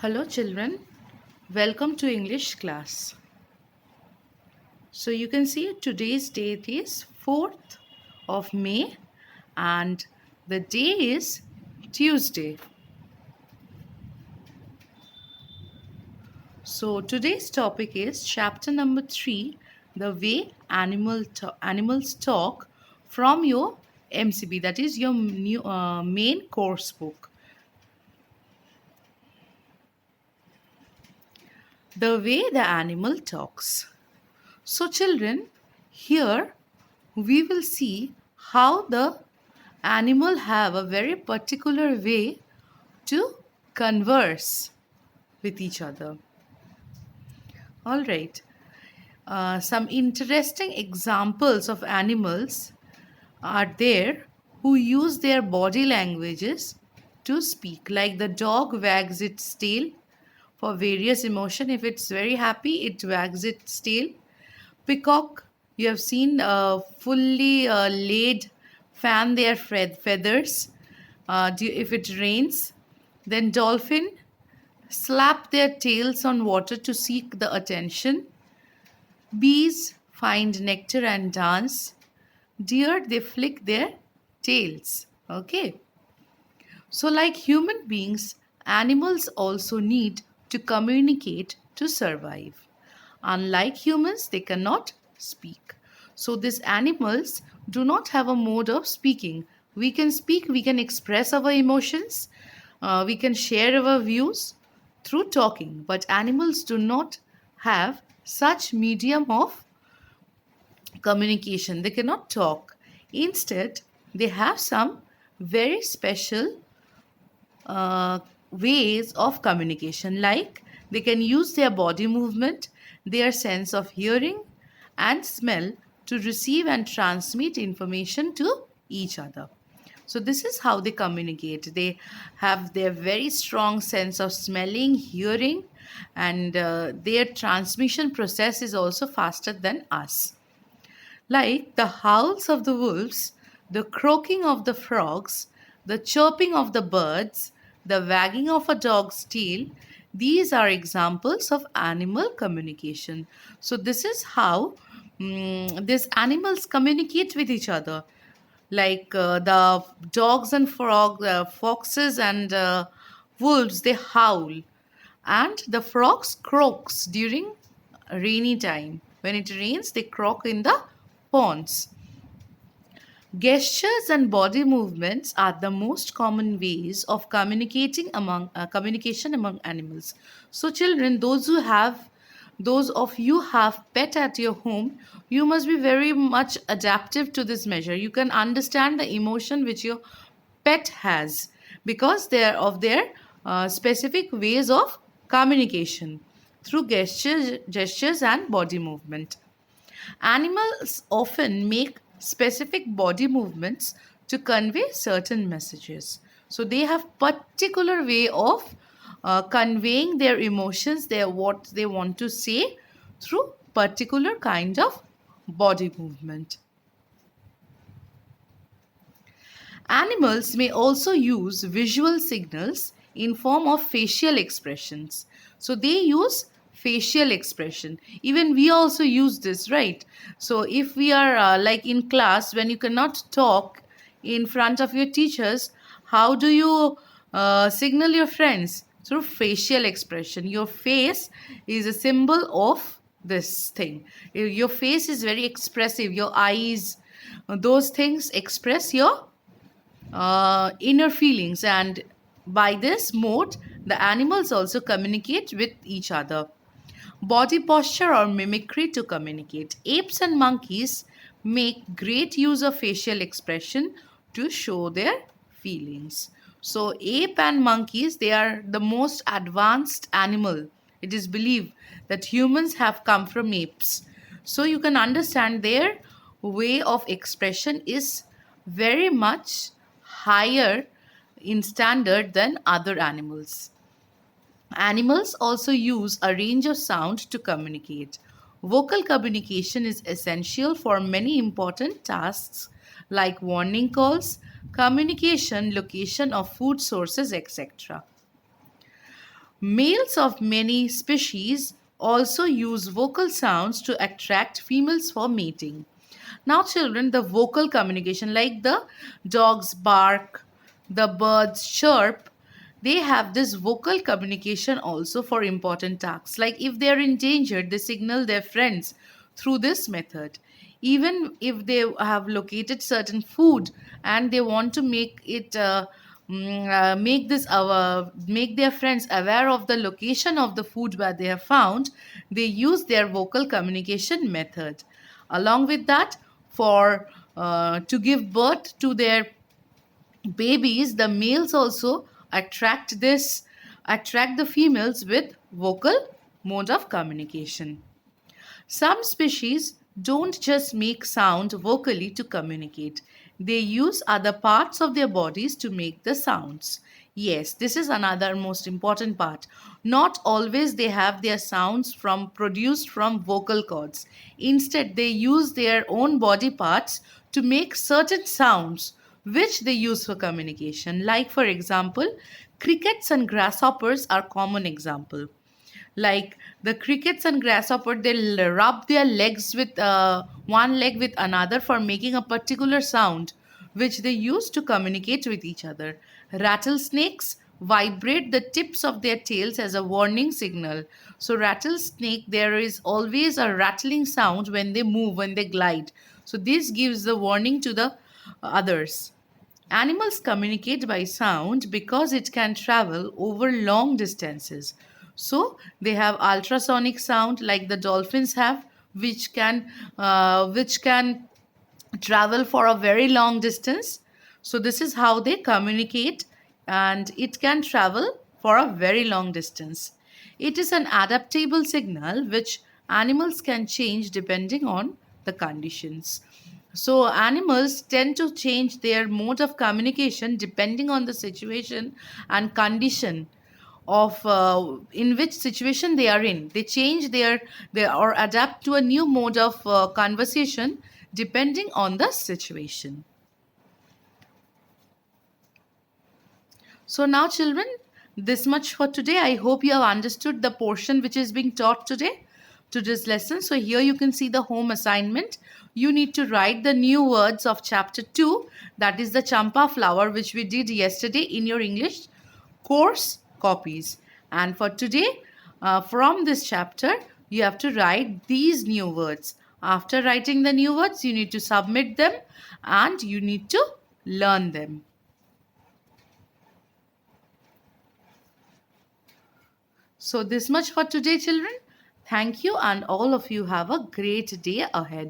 Hello, children. Welcome to English class. So, you can see today's date is 4th of May and the day is Tuesday. So, today's topic is chapter number 3, the way animals talk from your MCB, that is your main course book. The way the animal talks. So, children, here we will see how the animal have a very particular way to converse with each other. All right. Some interesting examples of animals are there who use their body languages to speak. Like the dog wags its tail for various emotion. If it's very happy, it wags its tail. Peacock, you have seen fully laid fan their feathers if it rains. Then dolphin slap their tails on water to seek the attention. Bees find nectar and dance. Deer, they flick their tails. Okay. So, like human beings, animals also need to communicate to survive. Unlike humans, they cannot speak. So, these animals do not have a mode of speaking. We can speak, we can express our emotions, we can share our views through talking, but animals do not have such medium of communication. They cannot talk. Instead, they have some very special uh, ways of communication, like they can use their body movement, their sense of hearing and smell to receive and transmit information to each other. So this is how they communicate. They have their very strong sense of smelling, hearing, and their transmission process is also faster than us. Like the howls of the wolves, the croaking of the frogs, the chirping of the birds, the wagging of a dog's tail, these are examples of animal communication. So, this is how these animals communicate with each other. Like the dogs and foxes and wolves, they howl, and the frogs croaks during rainy time. When it rains, they croak in the ponds. Gestures and body movements are the most common ways of communication among animals. So, children, those of you have pet at your home, you must be very much adaptive to this measure. You can understand the emotion which your pet has because they are of their specific ways of communication through gestures and body movement. Animals often make specific body movements to convey certain messages. So they have particular way of conveying their emotions, their what they want to say through particular kind of body movement. Animals may also use visual signals in form of facial expressions. So they use facial expression. Even we also use this, right? So if we are like in class, when you cannot talk in front of your teachers, how do you signal your friends? Through facial expression. Your face is a symbol of this thing. Your face is very expressive. Your eyes, those things express your inner feelings, and by this mode the animals also communicate with each other. Body posture or mimicry to communicate. Apes and monkeys make great use of facial expression to show their feelings. So ape and monkeys, they are the most advanced animal. It is believed that humans have come from apes, so you can understand their way of expression is very much higher in standard than other animals. Animals also use a range of sound to communicate. Vocal communication is essential for many important tasks like warning calls, communication, location of food sources, etc. Males of many species also use vocal sounds to attract females for mating. Now, children, the vocal communication, like the dogs bark, the birds chirp, they have this vocal communication also for important tasks. Like if they are in danger, they signal their friends through this method. Even if they have located certain food and they want to make it make their friends aware of the location of the food where they have found, they use their vocal communication method. Along with that, for to give birth to their babies, the males also attract the females with vocal mode of communication. Some species don't just make sound vocally to communicate, they use other parts of their bodies to make the sounds. Yes, this is another most important part. Not always they have their sounds from produced from vocal cords. Instead, they use their own body parts to make certain sounds which they use for communication. Like for example, crickets and grasshoppers are common example. Like the crickets and grasshopper, they'll rub their legs with one leg with another for making a particular sound which they use to communicate with each other. Rattlesnakes vibrate the tips of their tails as a warning signal. So rattlesnake, there is always a rattling sound when they move, when they glide. So this gives the warning to the others. Animals communicate by sound because it can travel over long distances. So they have ultrasonic sound like the dolphins have, which can travel for a very long distance. So this is how they communicate, and it can travel for a very long distance. It is an adaptable signal which animals can change depending on the conditions. So animals tend to change their mode of communication depending on the situation and condition of in which situation they are in. They change their or adapt to a new mode of conversation depending on the situation. So now, children, this much for today. I hope you have understood the portion which is being taught today, today's lesson. So here you can see the home assignment. You need to write the new words of chapter 2, that is the champa flower, which we did yesterday in your English course copies. And for today, from this chapter, you have to write these new words. After writing the new words, you need to submit them and you need to learn them. So this much for today, children. Thank you, and all of you have a great day ahead.